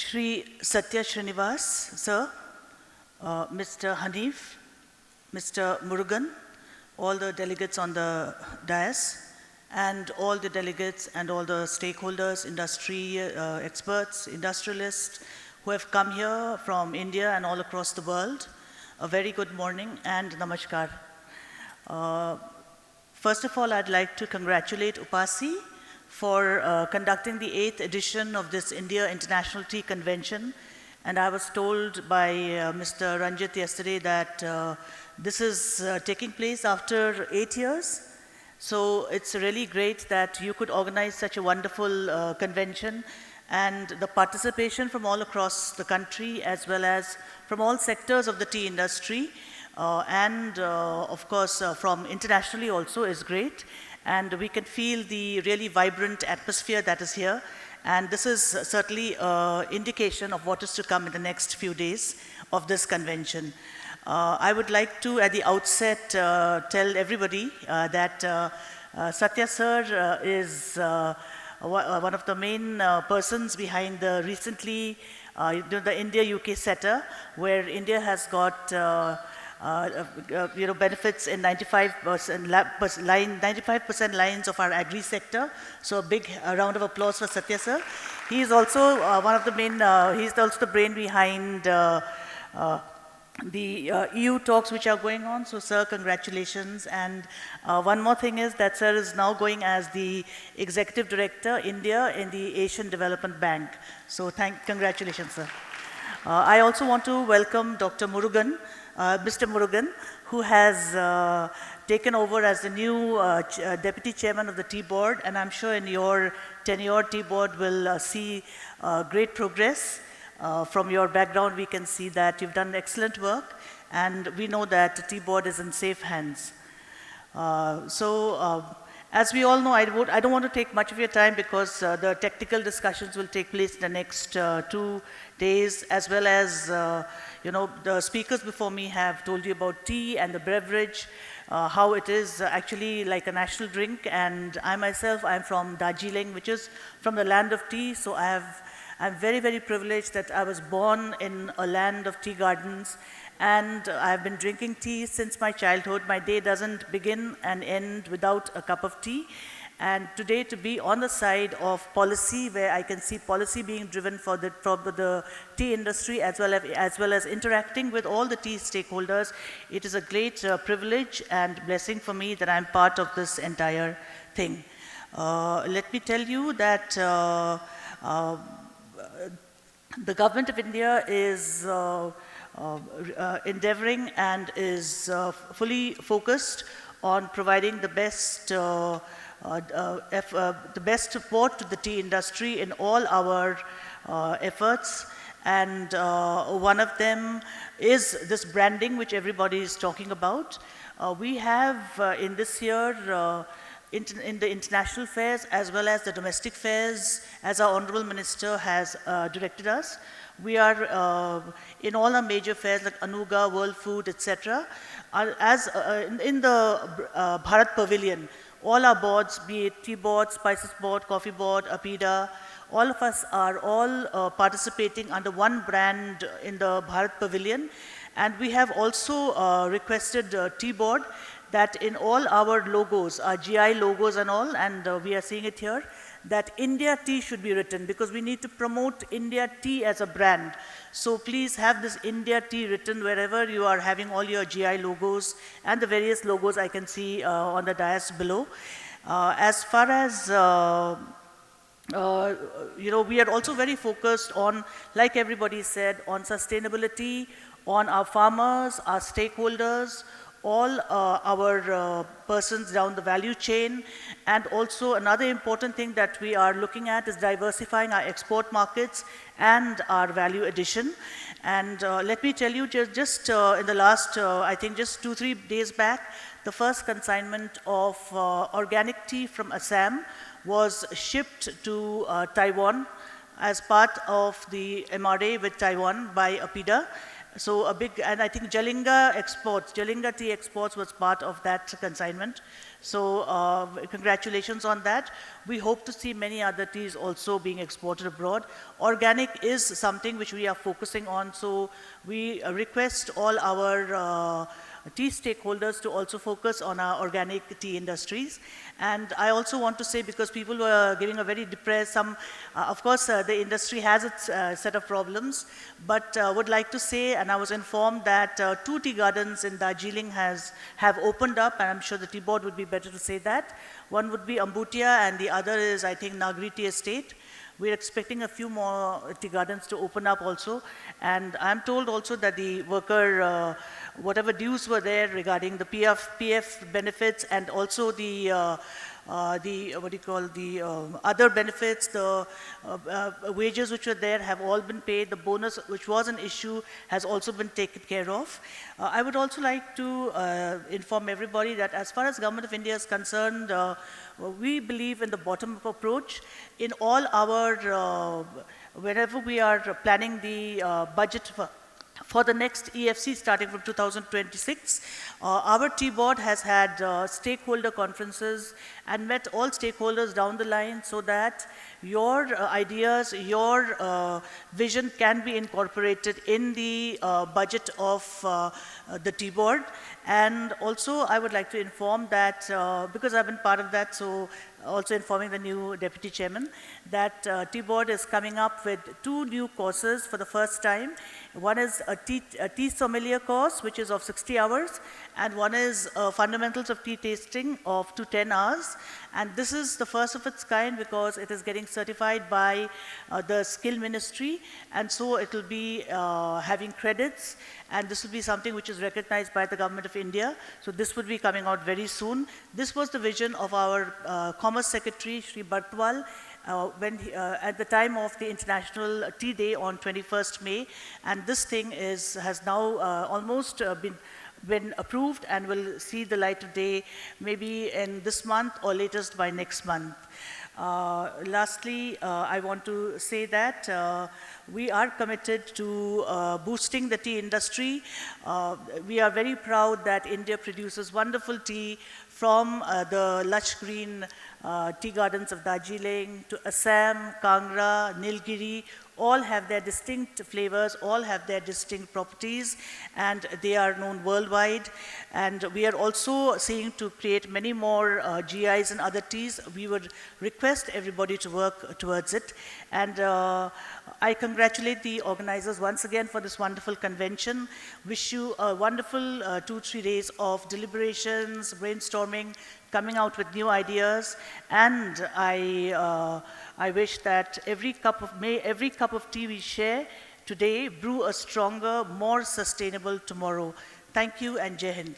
Shri Satya Srinivas, sir, Mr. Hanif, Mr. Murugan, all the delegates on the dais, and all the delegates and all the stakeholders, industry experts, industrialists who have come here from India and all across the world. A very good morning and namaskar. First of all, I'd like to congratulate Upasi for conducting the 8th edition of this India International Tea Convention. And I was told by Mr. Ranjit yesterday that this is taking place after 8 years. So it's really great that you could organize such a wonderful convention, and the participation from all across the country as well as from all sectors of the tea industry and of course from internationally also is great. And we can feel the really vibrant atmosphere that is here. And this is certainly an indication of what is to come in the next few days of this convention. I would like to, at the outset, tell everybody that Satya sir is one of the main persons behind the recently the India-UK SETA, where India has got benefits in 95% lines of our agri sector. So a big round of applause for Satya sir. He is also one of the main, he's also the brain behind the EU talks which are going on. So sir, congratulations. And one more thing is that sir is now going as the Executive Director, India in the Asian Development Bank. So congratulations, sir. I also want to welcome Dr. Murugan, Mr. Murugan, who has taken over as the new Deputy Chairman of the Tea Board, and I'm sure in your tenure, Tea Board will see great progress. From your background, we can see that you've done excellent work, and we know that the Tea Board is in safe hands. As we all know, I don't want to take much of your time because the technical discussions will take place in the next 2 days, as well as, the speakers before me have told you about tea and the beverage, how it is actually like a national drink. And I myself, I'm from Darjeeling, which is from the land of tea. So I'm very, very privileged that I was born in a land of tea gardens, and I've been drinking tea since my childhood. My day doesn't begin and end without a cup of tea. And today, to be on the side of policy, where I can see policy being driven for the tea industry as well as interacting with all the tea stakeholders, it is a great privilege and blessing for me that I'm part of this entire thing. Let me tell you that the government of India is endeavoring and is fully focused on providing the best support to the tea industry in all our efforts. And one of them is this branding, which everybody is talking about. We have in this year, in the international fairs as well as the domestic fairs, as our Honorable Minister has directed us, we are in all our major fairs like Anuga, World Food, etc. In the Bharat Pavilion, all our boards, be it tea board, spices board, coffee board, APIDA, all of us are all participating under one brand in the Bharat Pavilion. And we have also requested Tea Board that in all our logos, our GI logos and all, and we are seeing it here, that India Tea should be written, because we need to promote India Tea as a brand. So please have this India Tea written wherever you are having all your GI logos and the various logos I can see on the dais below. As far as we are also very focused on, like everybody said, on sustainability, on our farmers, our stakeholders, all our persons down the value chain. And also another important thing that we are looking at is diversifying our export markets and our value addition. And let me tell you, just in the last, I think just 2-3 days back, the first consignment of organic tea from Assam was shipped to Taiwan as part of the MRA with Taiwan by APIDA. So a big, and I think Jalinga tea exports was part of that consignment. So congratulations on that. We hope to see many other teas also being exported abroad. Organic is something which we are focusing on, so we request all our tea stakeholders to also focus on our organic tea industries. And I also want to say, because people were giving a very depressed, of course the industry has its set of problems, but would like to say, and I was informed that 2 tea gardens in Darjeeling have opened up, and I'm sure the tea board would be better to say that. One would be Ambutia and the other is, I think, Nagri Tea Estate. We're expecting a few more tea gardens to open up also. And I'm told also that the worker, whatever dues were there regarding the PF benefits and also the what do you call, the other benefits, the wages which were there have all been paid. The bonus, which was an issue, has also been taken care of. I would also like to inform everybody that as far as Government of India is concerned, we believe in the bottom-up approach. In all our, whenever we are planning the budget for the next EFC starting from 2026, our tea board has had stakeholder conferences and met all stakeholders down the line so that your ideas, your vision can be incorporated in the budget of the tea board. And also I would like to inform that, because I've been part of that, so also informing the new deputy chairman, that tea board is coming up with 2 new courses for the first time. One is a tea sommelier course, which is of 60 hours, and one is fundamentals of tea tasting of 10 hours. And this is the first of its kind because it is getting certified by the skill ministry, and so it will be having credits, and this will be something which is recognized by the Government of India. So this would be coming out very soon. This was the vision of our Commerce Secretary, Sri Bartwal, when at the time of the International Tea Day on 21st May, and this thing has now almost been approved and will see the light of day maybe in this month or latest by next month. Lastly, I want to say that we are committed to boosting the tea industry. We are very proud that India produces wonderful tea from the lush green tea gardens of Darjeeling to Assam, Kangra, Nilgiri. All have their distinct flavors, all have their distinct properties, and they are known worldwide. And we are also seeking to create many more GIs and other teas. We would request everybody to work towards it. And I congratulate the organizers once again for this wonderful convention. Wish you a wonderful 2-3 days of deliberations, brainstorming, coming out with new ideas, and I wish that every cup of tea we share today brew a stronger, more sustainable tomorrow. Thank you and Jai Hind.